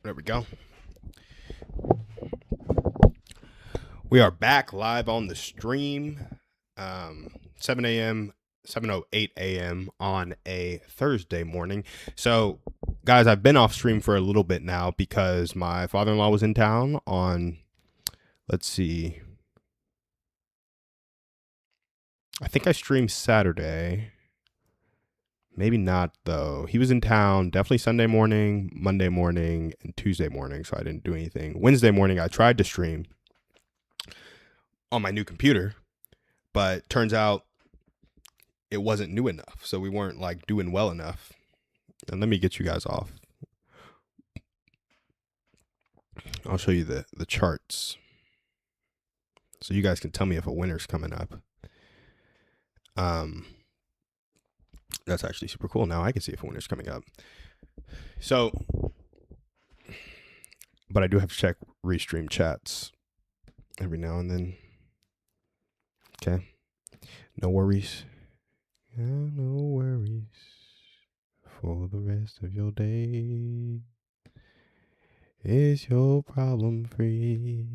There we go. We are back live on the stream. 7 a.m., 7:08 a.m. on a Thursday morning. So, guys, I've been off stream for a little bit now because my father-in-law was in town on, let's see, I think I streamed Saturday. Maybe not, though. He was in town definitely Sunday morning, Monday morning, and Tuesday morning, so I didn't do anything. Wednesday morning, I tried to stream on my new computer, but turns out it wasn't new enough, so we weren't like doing well enough. And let me get you guys off. I'll show you the charts so you guys can tell me if a winner's coming up. That's actually super cool. Now I can see if a winner's coming up. So, but I do have to check restream chats every now and then. Okay. No worries. Yeah, no worries for the rest of your day. Is your problem free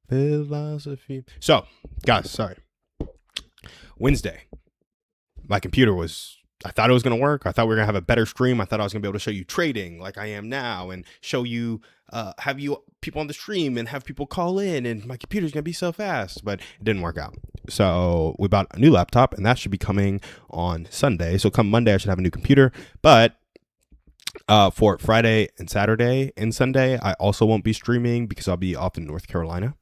philosophy? So, guys, sorry. Wednesday, my computer was, I thought it was going to work. I thought we were going to have a better stream. I thought I was going to be able to show you trading like I am now and show you, have you people on the stream and have people call in, and my computer's going to be so fast, but it didn't work out. So we bought a new laptop, and that should be coming on Sunday. So come Monday, I should have a new computer. But for Friday and Saturday and Sunday, I also won't be streaming because I'll be off in North Carolina,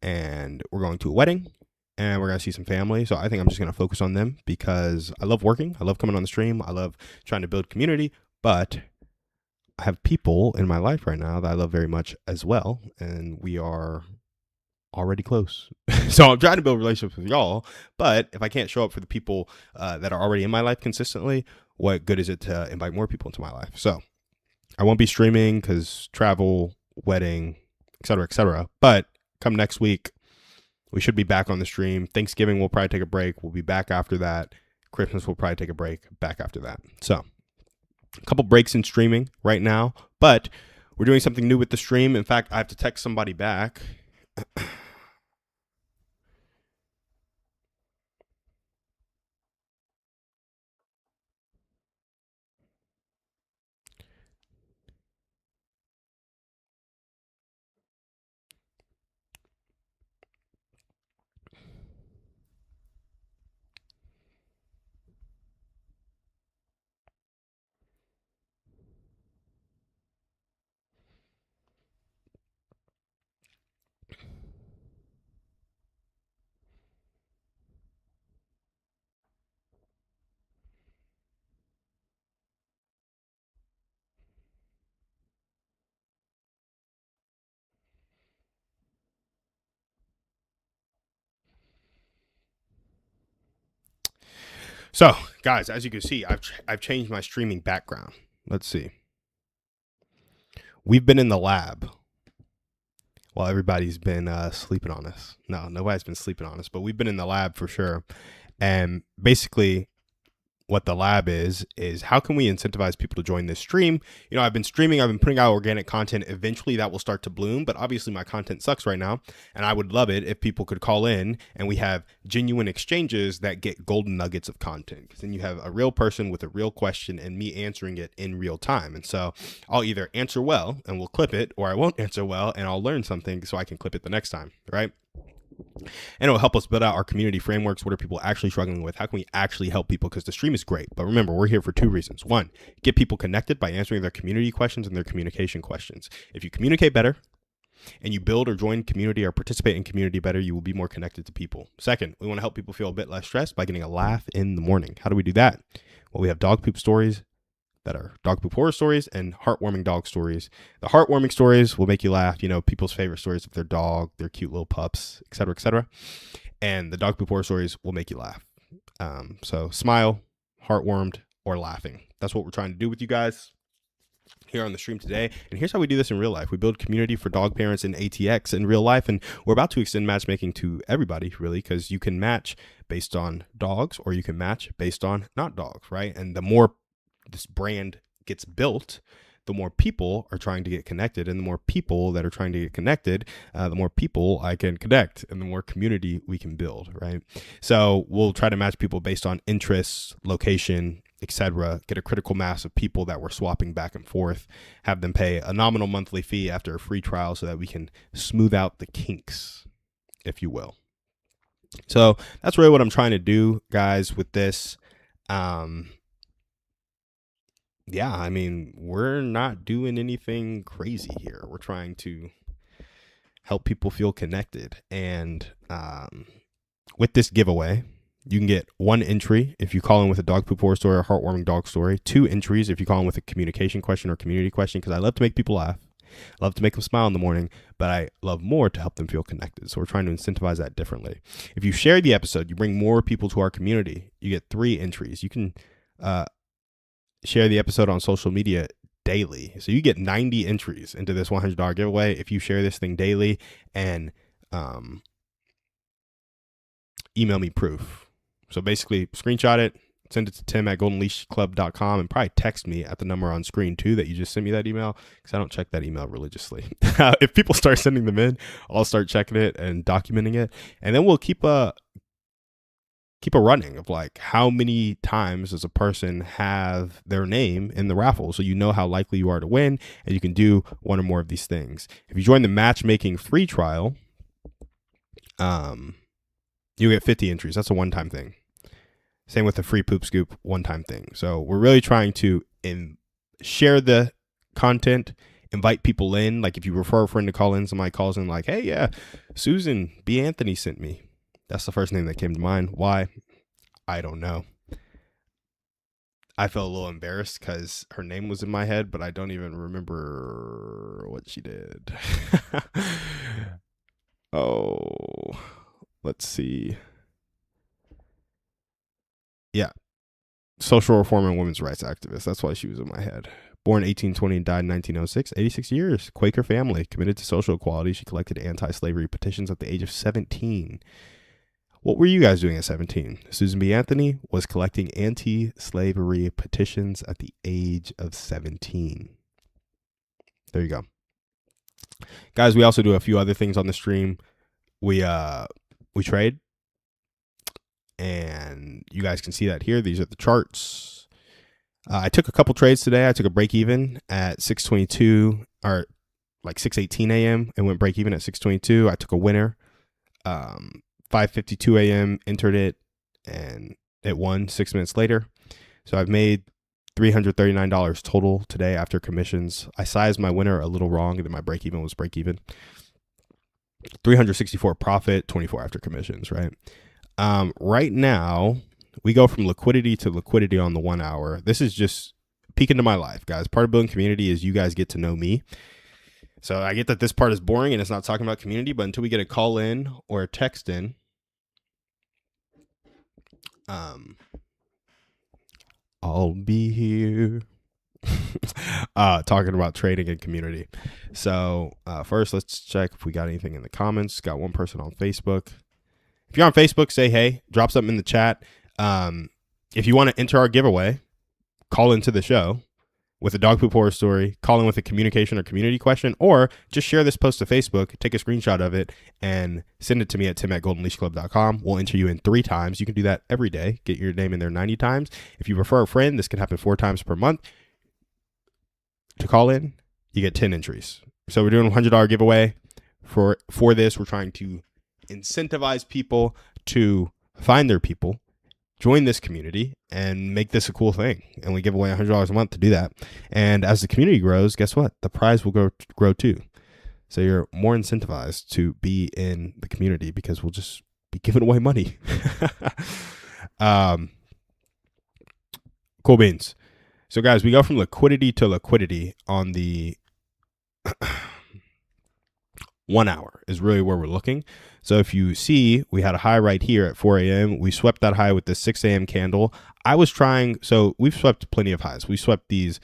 and we're going to a wedding, and we're going to see some family. So I think I'm just going to focus on them because I love working. I love coming on the stream. I love trying to build community, but I have people in my life right now that I love very much as well, and we are already close. So I'm trying to build relationships with y'all, but if I can't show up for the people that are already in my life consistently, what good is it to invite more people into my life? So I won't be streaming because travel, wedding, etc. But come next week, we should be back on the stream. Thanksgiving, we'll probably take a break. We'll be back after that. Christmas, we'll probably take a break back after that. So a couple breaks in streaming right now, but we're doing something new with the stream. In fact, I have to text somebody back. So, guys, as you can see, I've changed my streaming background. Let's see. We've been in the lab while everybody's been sleeping on us. No, nobody's been sleeping on us, but we've been in the lab for sure. And basically, what the lab is how can we incentivize people to join this stream? You know, I've been streaming, I've been putting out organic content. Eventually that will start to bloom, but obviously my content sucks right now, and I would love it if people could call in and we have genuine exchanges that get golden nuggets of content, because then you have a real person with a real question and me answering it in real time. And so I'll either answer well and we'll clip it, or I won't answer well and I'll learn something so I can clip it the next time, right? And it will help us build out our community frameworks. What are people actually struggling with? How can we actually help people? Because the stream is great. But remember, we're here for two reasons. One, get people connected by answering their community questions and their communication questions. If you communicate better and you build or join community or participate in community better, you will be more connected to people. Second, we want to help people feel a bit less stressed by getting a laugh in the morning. How do we do that? Well, we have dog poop stories that are dog poop horror stories and heartwarming dog stories. The heartwarming stories will make you laugh, you know, people's favorite stories of their dog, their cute little pups, etc. And the dog poop horror stories will make you laugh. So smile, heartwarmed, or laughing. That's what we're trying to do with you guys here on the stream today. And here's how we do this in real life. We build community for dog parents in ATX in real life. And we're about to extend matchmaking to everybody, really, because you can match based on dogs or you can match based on not dogs, right? And the more this brand gets built, the more people are trying to get connected, and the more people that are trying to get connected, the more people I can connect, and the more community we can build, right? So we'll try to match people based on interests, location, etc. Get a critical mass of people that we're swapping back and forth, have them pay a nominal monthly fee after a free trial so that we can smooth out the kinks, if you will. So that's really what I'm trying to do, guys, with this. Yeah, I mean, we're not doing anything crazy here. We're trying to help people feel connected. And with this giveaway, you can get 1 entry if you call in with a dog poop horror story or heartwarming dog story. 2 entries if you call in with a communication question or community question, because I love to make people laugh. I love to make them smile in the morning, but I love more to help them feel connected. So we're trying to incentivize that differently. If you share the episode, you bring more people to our community, you get 3 entries. You can share the episode on social media daily. So you get 90 entries into this $100 giveaway if you share this thing daily and email me proof. So basically screenshot it, send it to tim@goldenleashclub.com, and probably text me at the number on screen too that you just sent me that email, because I don't check that email religiously. If people start sending them in, I'll start checking it and documenting it, and then we'll keep a running of like how many times does a person have their name in the raffle, so you know how likely you are to win, and you can do one or more of these things. If you join the matchmaking free trial, you get 50 entries. That's a one-time thing. Same with the free poop scoop, one-time thing. So we're really trying to share the content, invite people in. Like if you refer a friend to call in, somebody calls in like, hey, yeah, Susan B. Anthony sent me. That's the first name that came to mind. Why? I don't know. I felt a little embarrassed because her name was in my head, but I don't even remember what she did. Oh, let's see. Yeah. Social reform and women's rights activist. That's why she was in my head. Born 1820 and died in 1906, 86 years. Quaker family, committed to social equality. She collected anti-slavery petitions at the age of 17. What were you guys doing at 17? Susan B. Anthony was collecting anti-slavery petitions at the age of 17. There you go. Guys, we also do a few other things on the stream. We trade, and you guys can see that here. These are the charts. I took a couple trades today. I took a break even at 6:22 or like 6:18 a.m. and went break even at 6:22. I took a winner. 5:52 a.m. entered it, and it won 6 minutes later. So I've made $339 total today after commissions. I sized my winner a little wrong, and then my break even was break even. 364 profit, 24 after commissions, right? Right now, we go from liquidity to liquidity on the 1 hour. This is just peek into my life, guys. Part of building community is you guys get to know me. So I get that this part is boring and it's not talking about community, but until we get a call in or a text in, I'll be here talking about trading and community. So first, let's check if we got anything in the comments. Got one person on Facebook. If you're on Facebook, say hey, drop something in the chat. If you want to enter our giveaway, call into the show with a dog poop horror story, call in with a communication or community question, or just share this post to Facebook, take a screenshot of it, and send it to me at tim@goldenleashclub.com. We'll enter you in 3 times. You can do that every day. Get your name in there 90 times. If you refer a friend, this can happen 4 times per month. To call in, you get 10 entries. So we're doing a $100 giveaway for this. We're trying to incentivize people to find their people, join this community, and make this a cool thing. And we give away $100 a month to do that. And as the community grows, guess what? The prize will grow too. So you're more incentivized to be in the community because we'll just be giving away money. Cool beans. So guys, we go from liquidity to liquidity on the 1 hour is really where we're looking. So if you see, we had a high right here at 4 a.m. We swept that high with the 6 a.m. candle. So we've swept plenty of highs. We swept these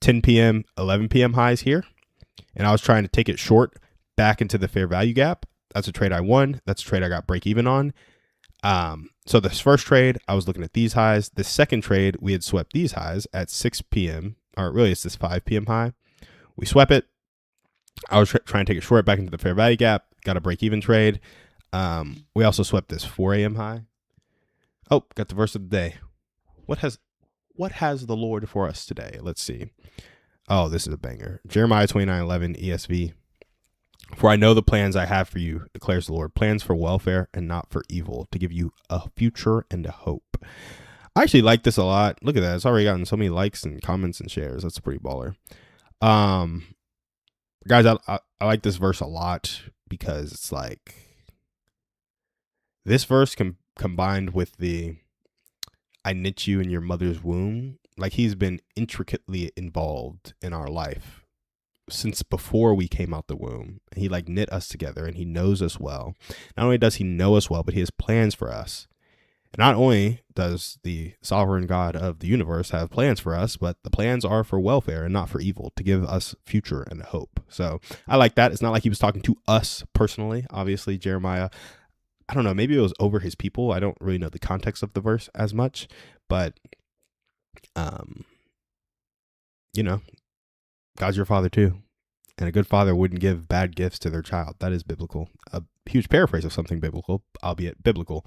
10 p.m., 11 p.m. highs here. And I was trying to take it short back into the fair value gap. That's a trade I won. That's a trade I got break even on. So this first trade, I was looking at these highs. The second trade, we had swept these highs at 6 p.m. or really it's this 5 p.m. high. We swept it. I was trying to take it short back into the fair value gap. Got a break even trade. We also swept this 4 a.m. high. Oh, got the verse of the day. What has the Lord for us today? Let's see. Oh, this is a banger. Jeremiah 29:11 ESV. For I know the plans I have for you, declares the Lord, plans for welfare and not for evil, to give you a future and a hope. I actually like this a lot. Look at that. It's already gotten so many likes and comments and shares. That's pretty baller. Guys, I like this verse a lot because it's like this verse combined with the I knit you in your mother's womb. Like he's been intricately involved in our life since before we came out the womb. He like knit us together and he knows us well. Not only does he know us well, but he has plans for us. And not only does the sovereign God of the universe have plans for us, but the plans are for welfare and not for evil, to give us future and hope. So I like that. It's not like he was talking to us personally. Obviously, Jeremiah, I don't know, maybe it was over his people. I don't really know the context of the verse as much, but, you know, God's your father too. And a good father wouldn't give bad gifts to their child. That is biblical. A huge paraphrase of something biblical, albeit biblical.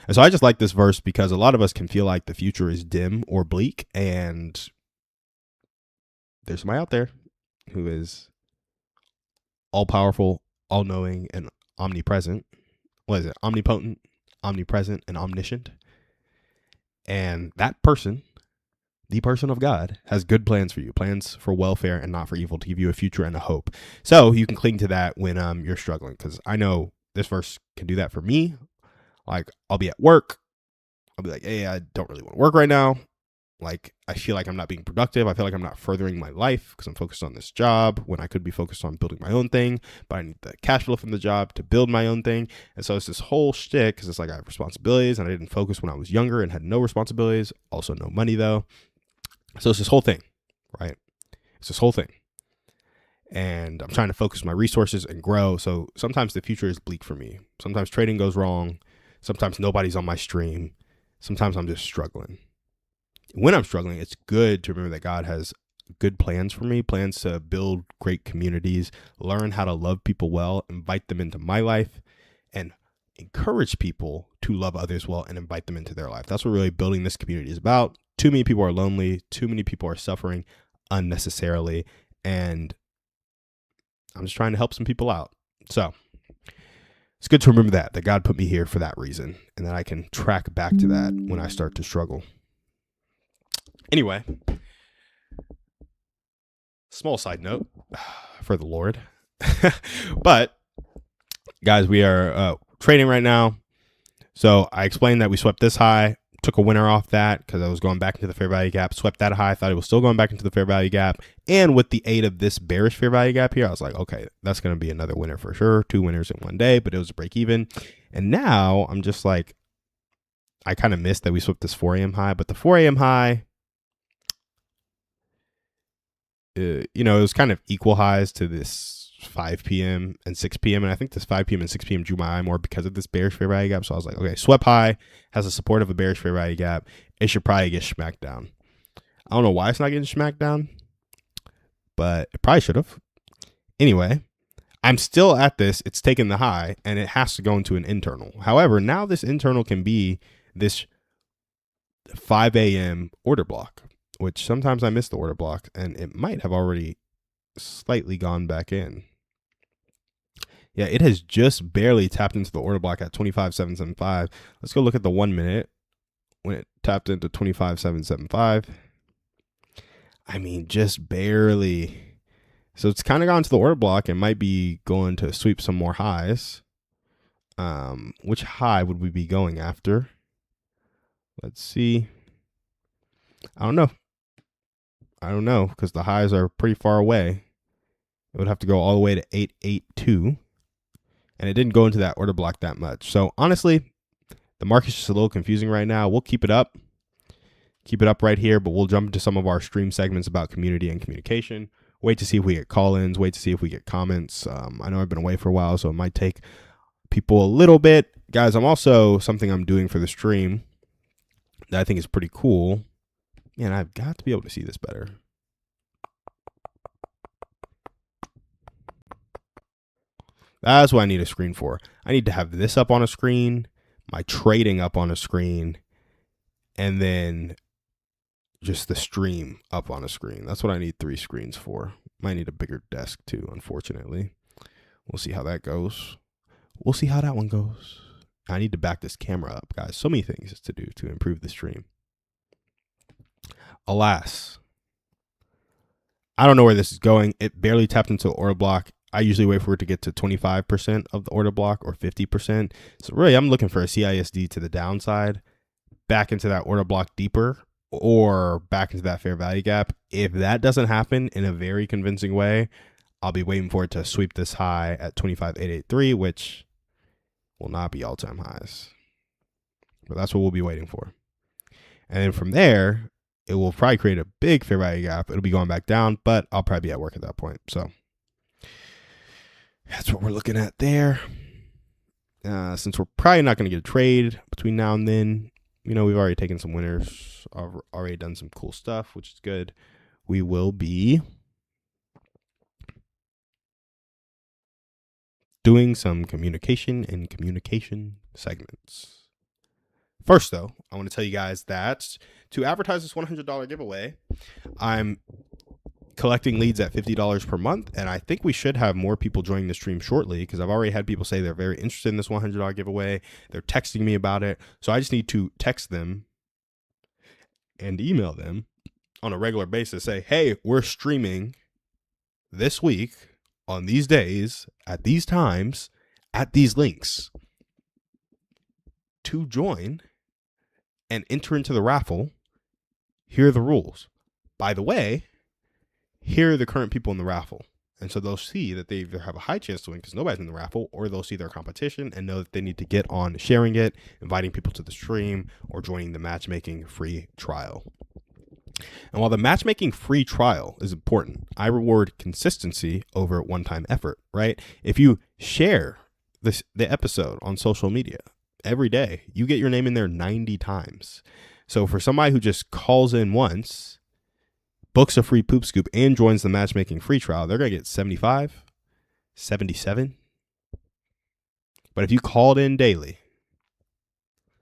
And so I just like this verse because a lot of us can feel like the future is dim or bleak. And there's somebody out there who is all powerful, all knowing, and omnipresent. What is it? Omnipotent, omnipresent, and omniscient. And that person, the person of God, has good plans for you, plans for welfare and not for evil, to give you a future and a hope. So you can cling to that when you're struggling, because I know this verse can do that for me. Like I'll be at work. I'll be like, hey, I don't really want to work right now. Like I feel like I'm not being productive. I feel like I'm not furthering my life because I'm focused on this job when I could be focused on building my own thing, but I need the cash flow from the job to build my own thing. And so it's this whole shtick because it's like I have responsibilities and I didn't focus when I was younger and had no responsibilities. Also no money though. So it's this whole thing, right? It's this whole thing. And I'm trying to focus my resources and grow. So sometimes the future is bleak for me. Sometimes trading goes wrong. Sometimes nobody's on my stream. Sometimes I'm just struggling. When I'm struggling, it's good to remember that God has good plans for me, plans to build great communities, learn how to love people well, invite them into my life, and encourage people to love others well and invite them into their life. That's what really building this community is about. Too many people are lonely. Too many people are suffering unnecessarily. And I'm just trying to help some people out. So it's good to remember that God put me here for that reason, and that I can track back to that when I start to struggle. Anyway, small side note for the Lord. But guys, we are trading right now. So I explained that we swept this high, took a winner off that because I was going back into the fair value gap, swept that high, thought it was still going back into the fair value gap. And with the aid of this bearish fair value gap here, I was like, okay, that's going to be another winner for sure. 2 winners in one day, but it was a break even. And now I'm just like, I kind of missed that we swept this 4 a.m. high, but the 4 a.m. high, it was kind of equal highs to this 5 p.m. and 6 p.m. And I think this 5 p.m. and 6 p.m. drew my eye more because of this bearish fair value gap. So I was like, okay, swept high has the support of a bearish fair value gap. It should probably get smacked down. I don't know why it's not getting smacked down, but it probably should have. Anyway, I'm still at this. It's taken the high and it has to go into an internal. However, now this internal can be this 5 a.m. order block, which sometimes I miss the order block, and it might have already slightly gone back in. Yeah, it has just barely tapped into the order block at 25,775. Let's go look at the 1 minute when it tapped into 25,775. I mean, just barely. So it's kind of gone to the order block and might be going to sweep some more highs. Which high would we be going after? Let's see. I don't know because the highs are pretty far away. It would have to go all the way to 882. And it didn't go into that order block that much. So honestly, the market's just a little confusing right now. We'll keep it up. Keep it up right here, but we'll jump into some of our stream segments about community and communication. Wait to see if we get call-ins. Wait to see if we get comments. I know I've been away for a while, so it might take people a little bit. Guys, something I'm doing for the stream that I think is pretty cool. Man, I've got to be able to see this better. That's what I need a screen for. I need to have this up on a screen, my trading up on a screen, and then just the stream up on a screen. That's what I need 3 screens for. Might need a bigger desk too, unfortunately. We'll see how that goes. We'll see how that one goes. I need to back this camera up, guys. So many things to do to improve the stream. Alas, I don't know where this is going. It barely tapped into the order block. I usually wait for it to get to 25% of the order block or 50%. So really, I'm looking for a CISD to the downside, back into that order block deeper, or back into that fair value gap. If that doesn't happen in a very convincing way, I'll be waiting for it to sweep this high at 25,883, which will not be all-time highs. But that's what we'll be waiting for. And then from there, it will probably create a big fair value gap. It'll be going back down, but I'll probably be at work at that point. So that's what we're looking at there. Since we're probably not going to get a trade between now and then, we've already taken some winners. I've already done some cool stuff, which is good. We will be doing some communication segments. First, though, I want to tell you guys that to advertise this $100 giveaway, I'm collecting leads at $50 per month, and I think we should have more people joining the stream shortly because I've already had people say they're very interested in this $100 giveaway. They're texting me about it, so I just need to text them and email them on a regular basis. Say, hey, we're streaming this week on these days at these times at these links. To join and enter into the raffle, here are the rules. By the way, here are the current people in the raffle. And so they'll see that they either have a high chance to win because nobody's in the raffle, or they'll see their competition and know that they need to get on sharing it, inviting people to the stream, or joining the matchmaking free trial. And while the matchmaking free trial is important, I reward consistency over one-time effort, right? If you share the episode on social media every day, you get your name in there 90 times. So for somebody who just calls in once, books a free poop scoop, and joins the matchmaking free trial, they're going to get 75, 77. But if you called in daily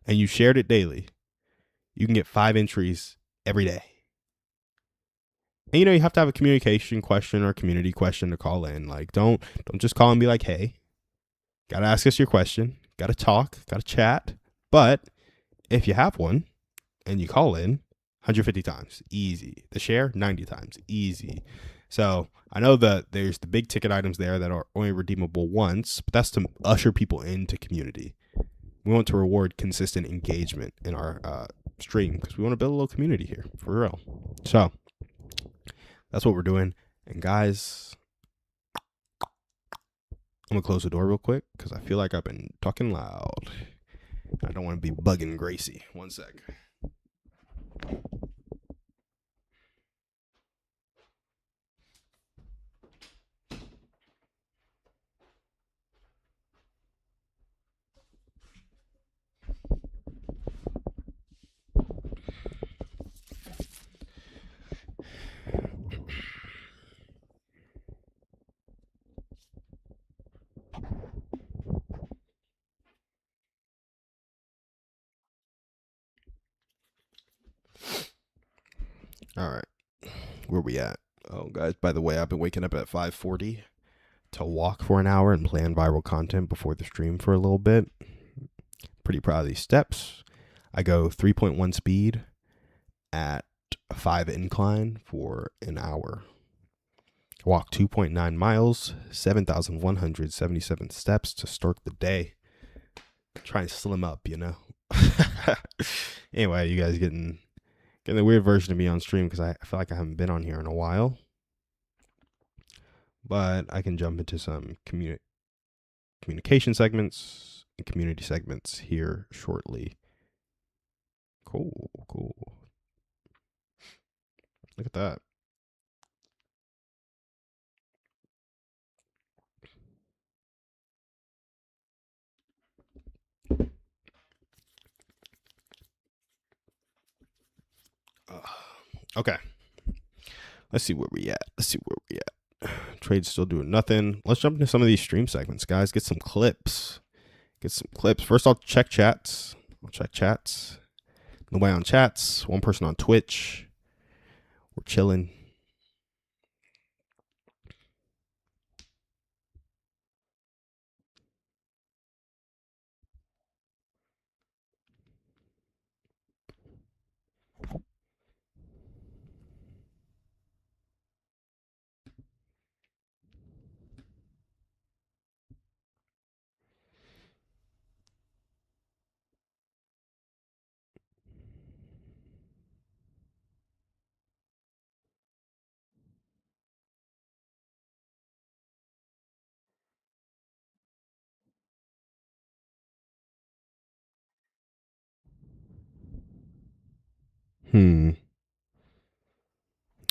and you shared it daily, you can get 5 entries every day. And you have to have a communication question or a community question to call in. Like, don't just call and be like, hey, got to ask us your question, got to talk, got to chat. But if you have one and you call in 150 times, easy. The share, 90 times, easy. So I know that there's the big ticket items there that are only redeemable once, but that's to usher people into community. We want to reward consistent engagement in our stream because we want to build a little community here, for real. So that's what we're doing. And guys, I'm going to close the door real quick because I feel like I've been talking loud. I don't want to be bugging Gracie. One sec. All right. Where we at? Oh, guys, by the way, I've been waking up at 5:40 to walk for an hour and plan viral content before the stream for a little bit. Pretty proud of these steps. I go 3.1 speed at 5 incline for an hour. Walk 2.9 miles, 7,177 steps to start the day. Try and slim up, Anyway, you guys getting the weird version of me on stream because I feel like I haven't been on here in a while. But I can jump into some communication segments and community segments here shortly. Cool. Look at that. Okay. Let's see where we at. trade's still doing nothing. Let's jump into some of these stream segments, guys. Get some clips. First, I'll check chats. Nobody on chats. One person on Twitch. We're chilling.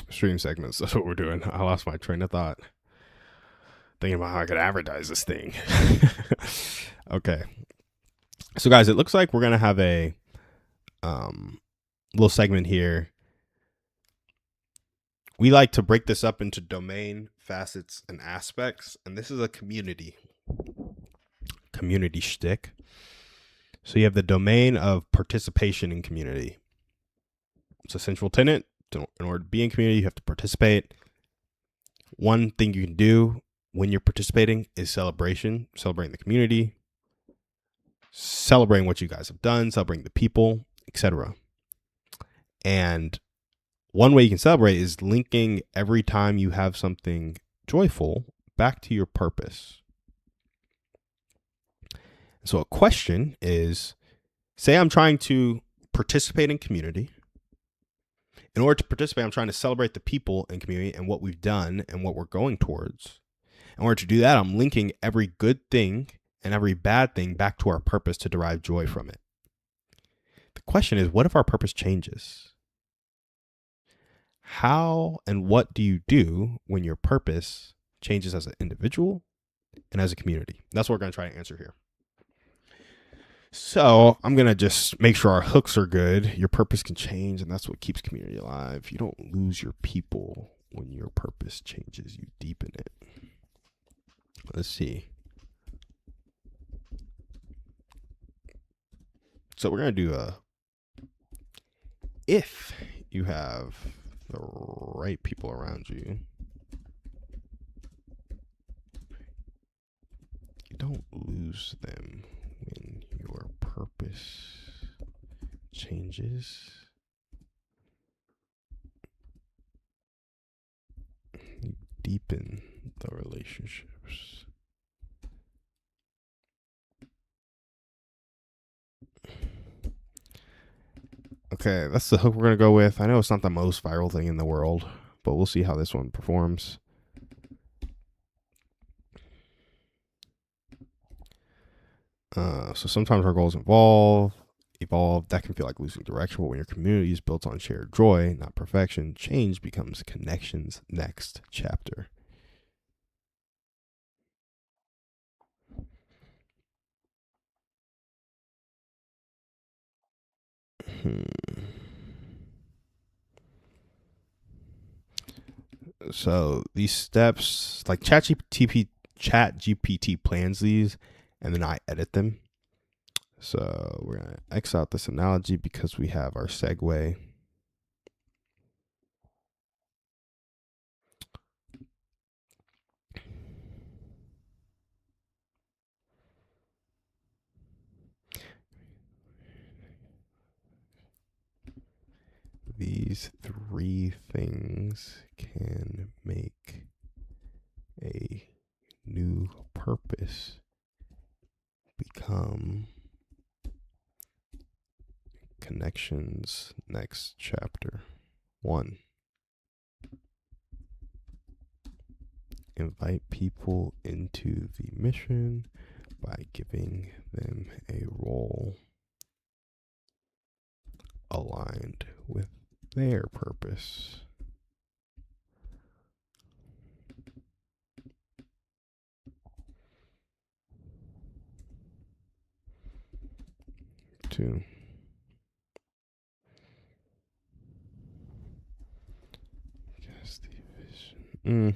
Stream segments. That's what we're doing. I lost my train of thought. Thinking about how I could advertise this thing. Okay. So, guys, it looks like we're going to have a little segment here. We like to break this up into domain, facets, and aspects. And this is a community shtick. So you have the domain of participation in community. It's a central tenet. In order to be in community, you have to participate. One thing you can do when you're participating is celebrating the community, celebrating what you guys have done, celebrating the people, etc. And one way you can celebrate is linking every time you have something joyful back to your purpose. So a question is, say I'm trying to participate in community. In order to participate, I'm trying to celebrate the people in community and what we've done and what we're going towards. In order to do that, I'm linking every good thing and every bad thing back to our purpose to derive joy from it. The question is, what if our purpose changes? How and what do you do when your purpose changes as an individual and as a community? That's what we're going to try to answer here. So I'm going to just make sure our hooks are good. Your purpose can change, and that's what keeps community alive. You don't lose your people when your purpose changes. You deepen it. Let's see. So we're going to do if you have the right people around you, you don't lose them when your purpose changes. You deepen the relationships. Okay, that's the hook we're going to go with. I know it's not the most viral thing in the world, but we'll see how this one performs. So sometimes our goals evolve. That can feel like losing direction. But when your community is built on shared joy, not perfection, change becomes connection's next chapter. So these steps, like ChatGPT plans these, and then I edit them. So we're going to X out this analogy because we have our segue. These three things can make a new purpose become connection's next chapter. 1. Invite people into the mission by giving them a role aligned with their purpose. 2. Guess the vision.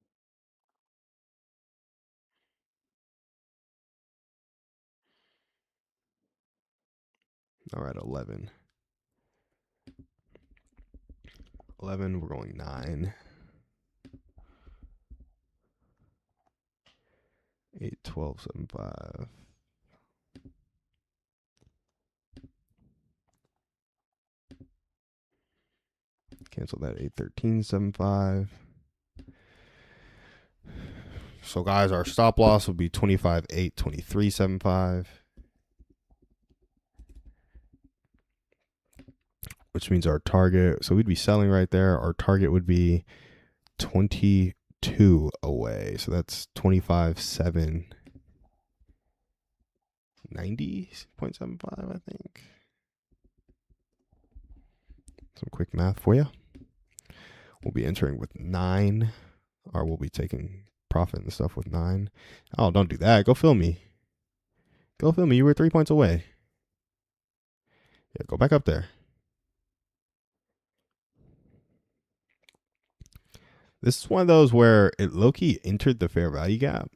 All right, 11. 11, we're going 9. 8, 12, 7, 5. Cancel that 8, 13, 7, 5. So, guys, our stop loss will be 25, 8, 23, 7, 5. Which means our target, so we'd be selling right there. Our target would be 22 away. So that's 25, 7, 90.75, I think. Some quick math for you. We'll be entering with 9, or we'll be taking profit and stuff with 9. Oh, don't do that. Go fill me. Go fill me. You were 3 points away. Yeah, go back up there. This is one of those where it low-key entered the fair value gap,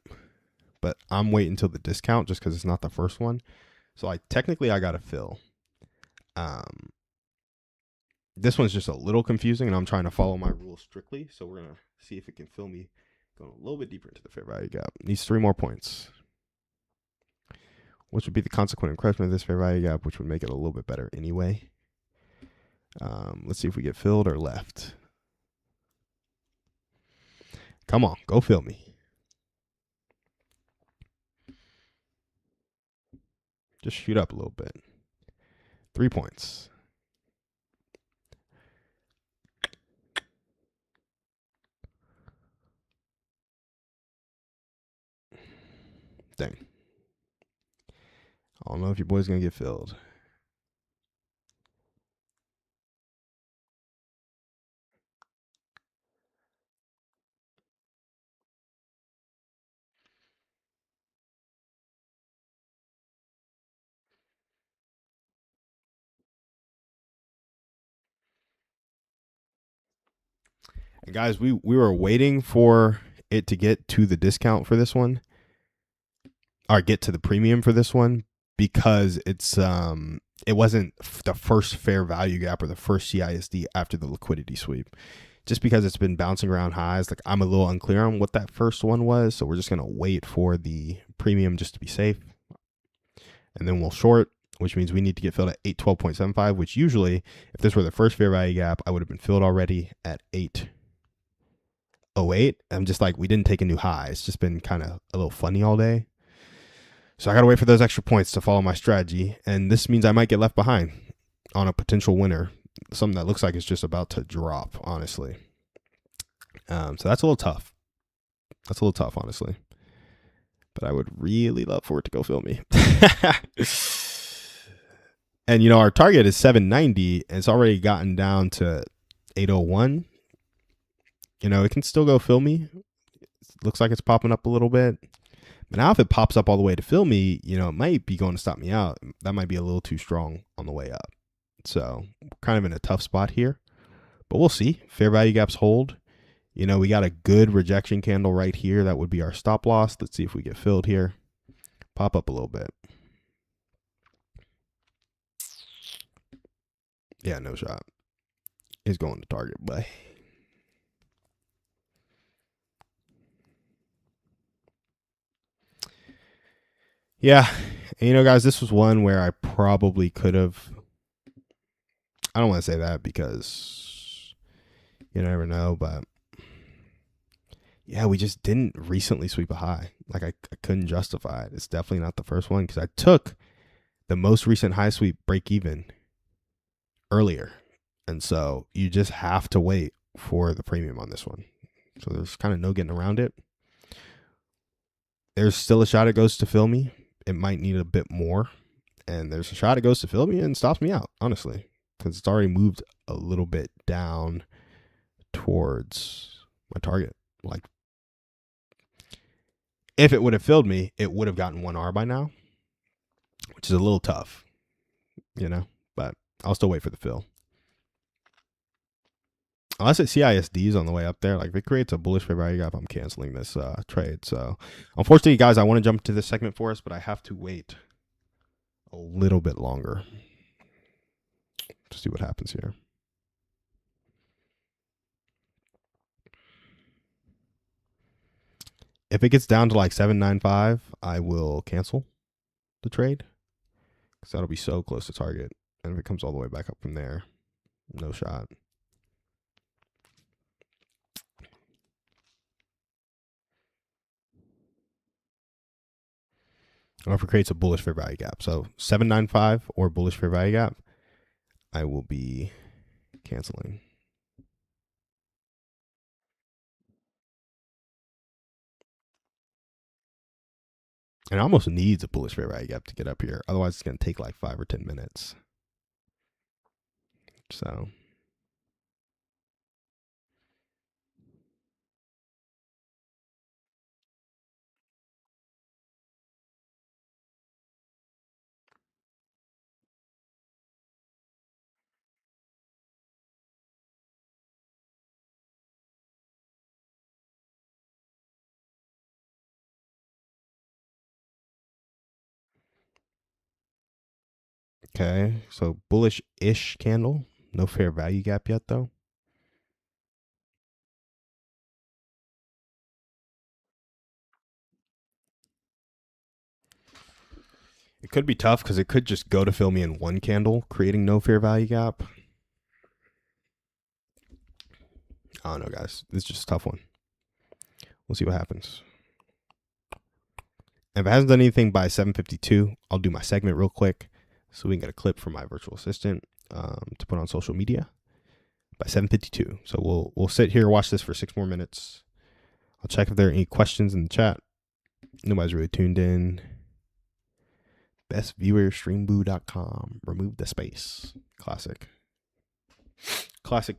but I'm waiting until the discount just because it's not the first one. So technically I got to fill. This one's just a little confusing, and I'm trying to follow my rules strictly. So we're going to see if it can fill me going a little bit deeper into the fair value gap. It needs 3 more points, which would be the consequent encroachment of this fair value gap, which would make it a little bit better anyway. Let's see if we get filled or left. Come on, go fill me. Just shoot up a little bit. 3 points. Dang. I don't know if your boy's going to get filled. And guys, we were waiting for it to get to the discount for this one, or get to the premium for this one, because it's it wasn't the first fair value gap or the first CISD after the liquidity sweep. Just because it's been bouncing around highs, like I'm a little unclear on what that first one was, so we're just gonna wait for the premium just to be safe, and then we'll short, which means we need to get filled at 812.75, which usually, if this were the first fair value gap, I would have been filled already at 808. I'm just like, we didn't take a new high. It's just been kind of a little funny all day. So I got to wait for those extra points to follow my strategy. And this means I might get left behind on a potential winner. Something that looks like it's just about to drop, honestly. So that's a little tough. That's a little tough, honestly. But I would really love for it to go fill me. And, you know, our target is 790, and it's already gotten down to 801. You know, it can still go fill me. It looks like it's popping up a little bit. But now if it pops up all the way to fill me, you know, it might be going to stop me out. That might be a little too strong on the way up. So kind of in a tough spot here. But we'll see. Fair value gaps hold. You know, we got a good rejection candle right here. That would be our stop loss. Let's see if we get filled here. Pop up a little bit. Yeah, no shot. It's going to target, but yeah, and, you know, guys, this was one where I probably could have. I don't want to say that because you never know, but yeah, we just didn't recently sweep a high. Like I couldn't justify it. It's definitely not the first one because I took the most recent high sweep break even earlier, and so you just have to wait for the premium on this one. So there's kind of no getting around it. There's still a shot it goes to fill me. It might need a bit more, and there's a shot it goes to fill me and stops me out, honestly, because it's already moved a little bit down towards my target. Like, if it would have filled me, it would have gotten 1R by now, which is a little tough, you know, but I'll still wait for the fill. Unless it CISDs on the way up there, like if it creates a bullish fair value gap, I'm canceling this trade. So unfortunately, guys, I want to jump to this segment for us, but I have to wait a little bit longer. to see what happens here. If it gets down to like 795, I will cancel the trade because that'll be so close to target. And if it comes all the way back up from there, no shot. Or if it creates a bullish fair value gap. So 795 or bullish fair value gap, I will be canceling. And it almost needs a bullish fair value gap to get up here. Otherwise, it's going to take like 5 or 10 minutes. So okay, so bullish-ish candle. No fair value gap yet, though. It could be tough because it could just go to fill me in one candle, creating no fair value gap. I don't know, guys. This is just a tough one. We'll see what happens. If it hasn't done anything by 7:52, I'll do my segment real quick so we can get a clip from my virtual assistant to put on social media by 7:52. So we'll sit here, watch this for 6 more minutes. I'll check if there are any questions in the chat. Nobody's really tuned in. Bestviewerstreamboo.com. Remove the space. Classic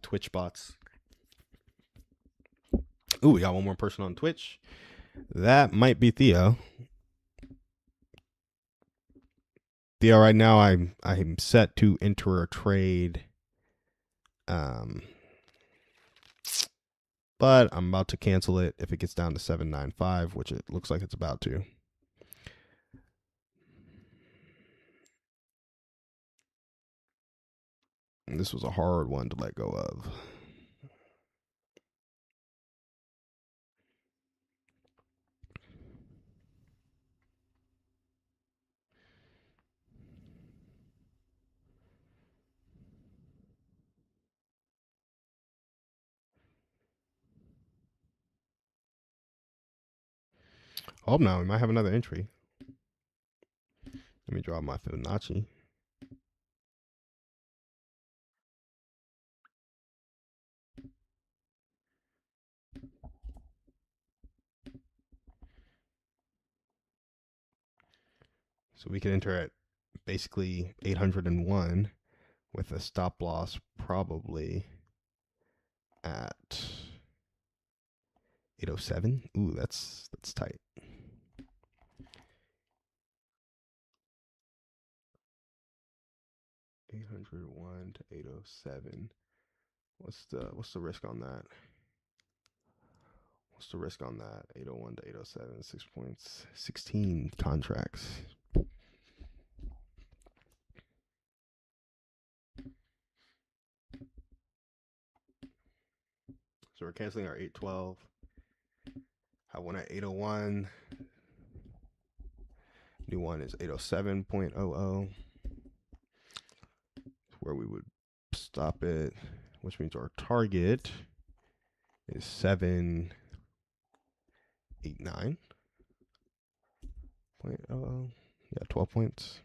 Twitch bots. Ooh, we got one more person on Twitch. That might be Theo. Theo, right now I'm set to enter a trade. But I'm about to cancel it if it gets down to 795, which it looks like it's about to. And this was a hard one to let go of. Oh, now we might have another entry. Let me draw my Fibonacci. So we can enter at basically 801 with a stop loss probably at 807. Ooh, that's tight. 801 to 807. What's the risk on that? What's the risk on that? 801 to 807, 6 points, 16 contracts. So we're canceling our 812. Have one at 801. New one is 807.00. Where we would stop it, which means our target is 789.00. Yeah, 12 points.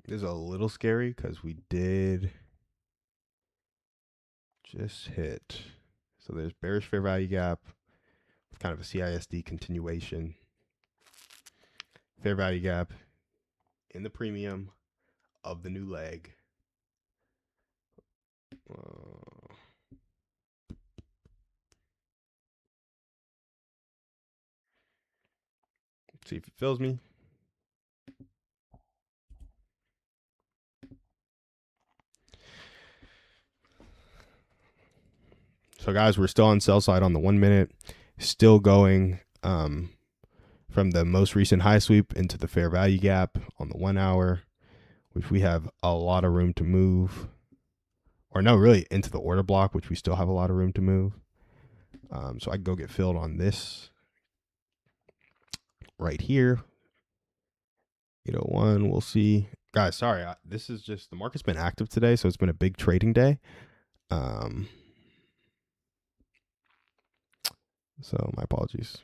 This is a little scary because we did just hit. So there's bearish fair value gap with kind of a CISD continuation. Fair value gap in the premium of the new leg. See if it fills me. So guys, we're still on sell side on the 1 minute, still going um, from the most recent high sweep into the fair value gap on the 1 hour, which we have a lot of room to move. Or no, really into the order block, which we still have a lot of room to move. So I can go get filled on this right here. 801, we'll see. Guys, sorry. This is just, the market's been active today, so it's been a big trading day. So my apologies.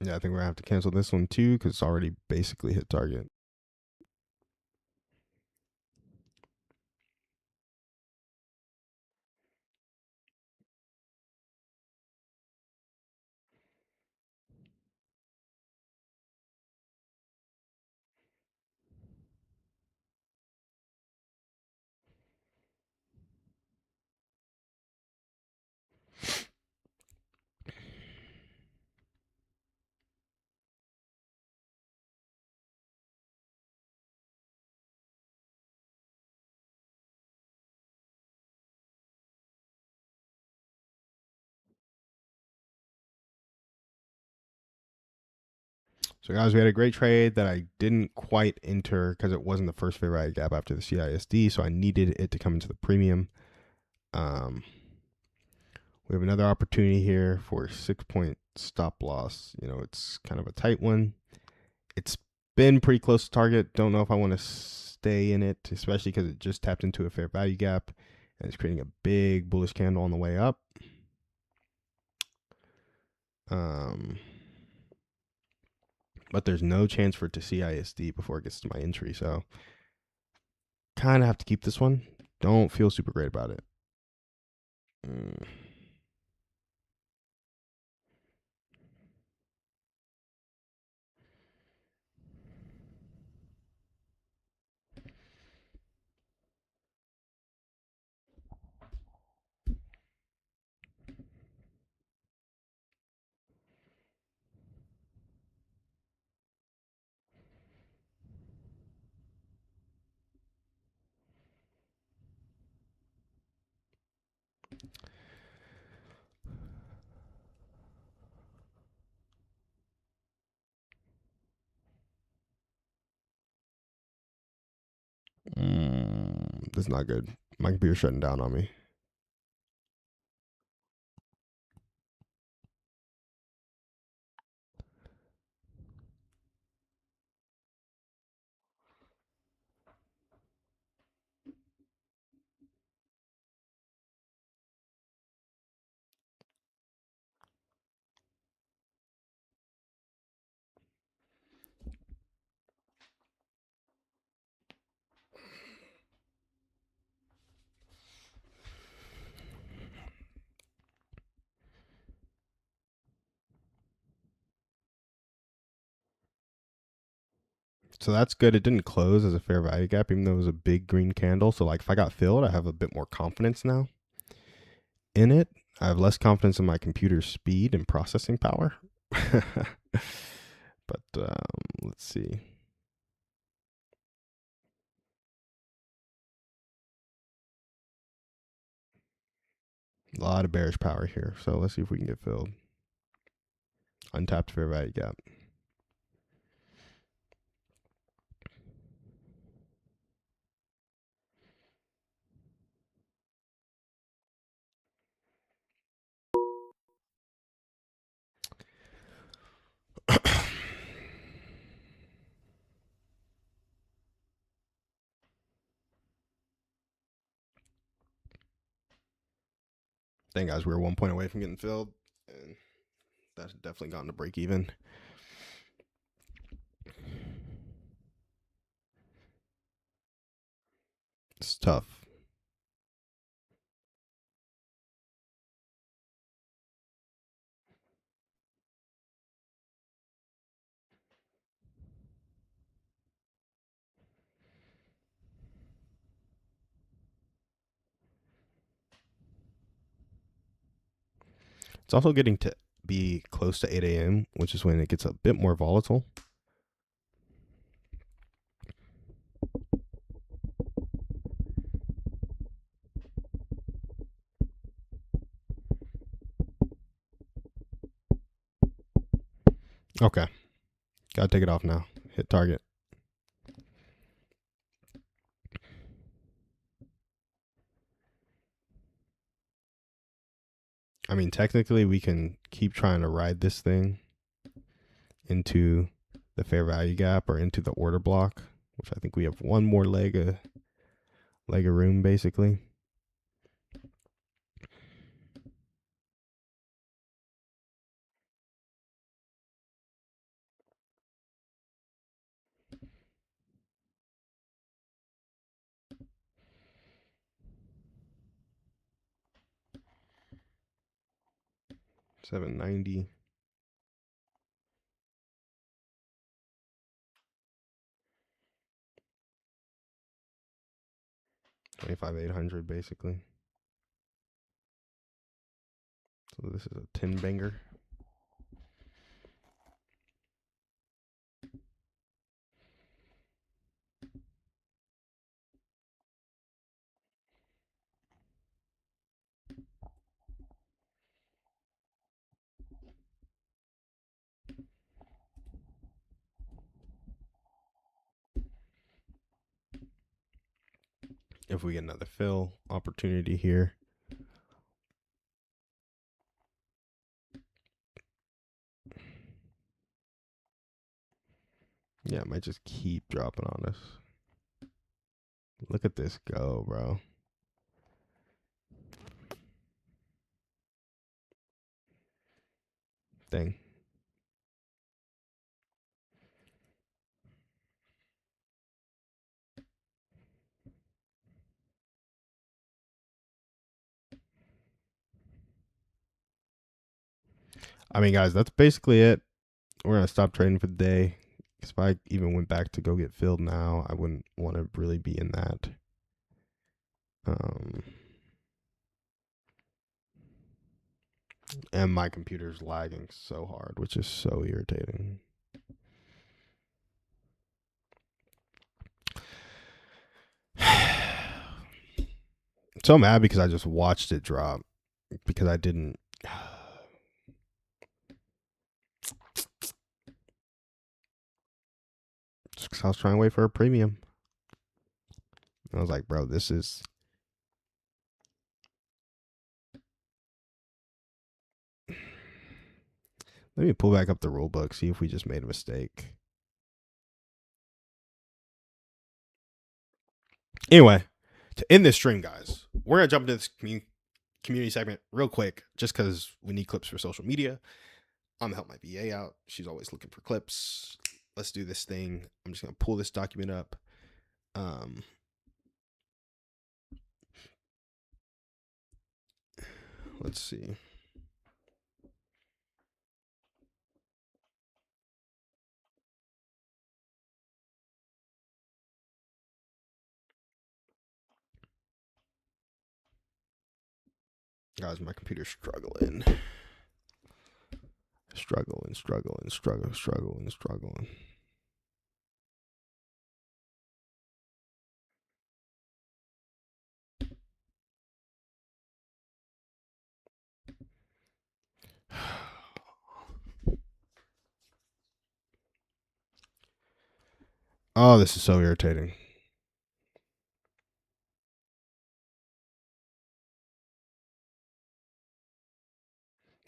Yeah, I think we're gonna have to cancel this one too because it's already basically hit target. So guys, we had a great trade that I didn't quite enter because it wasn't the first fair value gap after the CISD, so I needed it to come into the premium. We have another opportunity here for a 6 point stop loss. It's kind of a tight one. It's been pretty close to target. Don't know if I want to stay in it, especially because it just tapped into a fair value gap and it's creating a big bullish candle on the way up. But there's no chance for it to CISD before it gets to my entry, so kind of have to keep this one. Don't feel super great about it. That's not good. My computer's shutting down on me. So that's good. It didn't close as a fair value gap, even though it was a big green candle. So like if I got filled, I have a bit more confidence now in it. I have less confidence in my computer's speed and processing power. But let's see. A lot of bearish power here. So let's see if we can get filled. Untapped fair value gap. Thank guys, we were 1 point away from getting filled, and that's definitely gotten to break even. It's tough. It's also getting to be close to 8 a.m., which is when it gets a bit more volatile. Okay. Gotta take it off now. Hit target. I mean, technically, we can keep trying to ride this thing into the fair value gap or into the order block, which I think we have one more leg of room, basically. $790. 25,800 basically. So this is a 10 banger. If we get another fill opportunity here. Yeah, it might just keep dropping on us. Look at this go, bro. Dang. I mean, guys, that's basically it. We're going to stop trading for the day. Because if I even went back to go get filled now, I wouldn't want to really be in that. And my computer's lagging so hard, which is so irritating. So mad because I just watched it drop because I didn't. Just 'cause I was trying to wait for a premium. I was like, bro, this is. Let me pull back up the rule book, see if we just made a mistake. Anyway, to end this stream, guys, we're going to jump into this community segment real quick just because we need clips for social media. I'm going to help my VA out. She's always looking for clips. Let's do this thing. I'm just going to pull this document up. Let's see. Guys, my computer's struggling. Struggling. Oh, this is so irritating.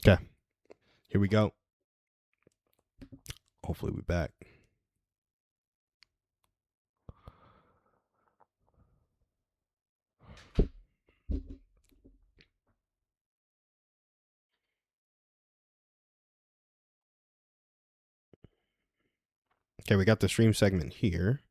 Okay, here we go. Hopefully we're back. Okay, we got the stream segment here.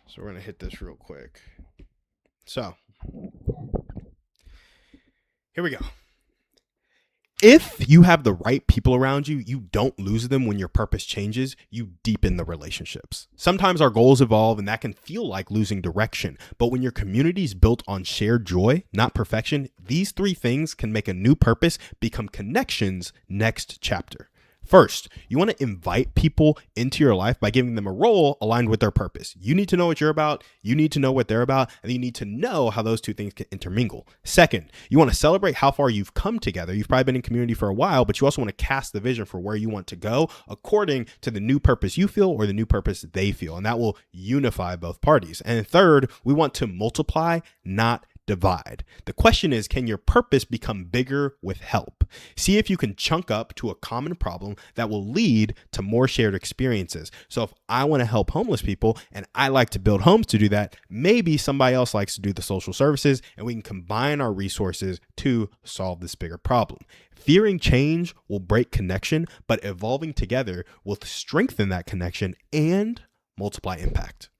So we're going to hit this real quick. So, here we go. If you have the right people around you, you don't lose them when your purpose changes, you deepen the relationships. Sometimes our goals evolve and that can feel like losing direction. But when your community is built on shared joy, not perfection, these three things can make a new purpose become connections next chapter. First, you want to invite people into your life by giving them a role aligned with their purpose. You need to know what you're about, you need to know what they're about, and you need to know how those two things can intermingle. Second, you want to celebrate how far you've come together. You've probably been in community for a while, but you also want to cast the vision for where you want to go according to the new purpose you feel or the new purpose they feel, and that will unify both parties. And third, we want to multiply, not divide. The question is, can your purpose become bigger with help? See if you can chunk up to a common problem that will lead to more shared experiences. So if I want to help homeless people and I like to build homes to do that, maybe somebody else likes to do the social services and we can combine our resources to solve this bigger problem. Fearing change will break connection, but evolving together will strengthen that connection and multiply impact.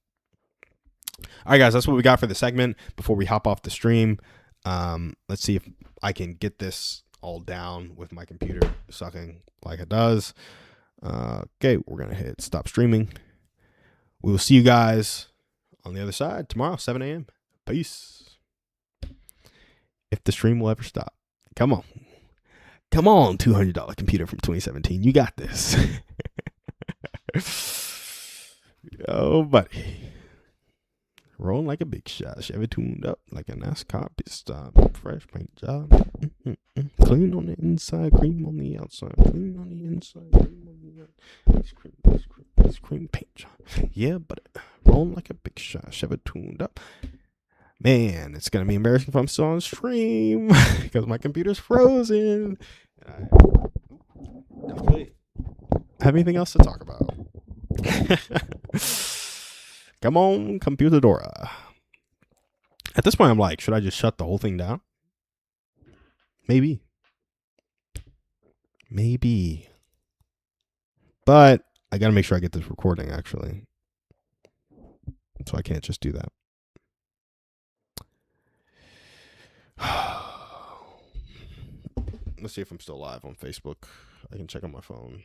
All right, guys, that's what we got for the segment. Before we hop off the stream, let's see if I can get this all down with my computer sucking like it does. Okay, we're going to hit stop streaming. We will see you guys on the other side tomorrow, 7 a.m. Peace. If the stream will ever stop. Come on. Come on, $200 computer from 2017. You got this. Yo, buddy. Rolling like a big shot. Chevy tuned up like a NASCAR pit stop. Fresh paint job. Clean on the inside, cream on the outside. Clean on the inside, cream on the outside. Ice cream paint job. Yeah, but rolling like a big shot. Chevy tuned up. Man, it's going to be embarrassing if I'm still on stream because my computer's frozen. I don't really have anything else to talk about. Come on, Computadora. At this point, I'm like, should I just shut the whole thing down? Maybe. But I got to make sure I get this recording, actually. So I can't just do that. Let's see if I'm still live on Facebook. I can check on my phone.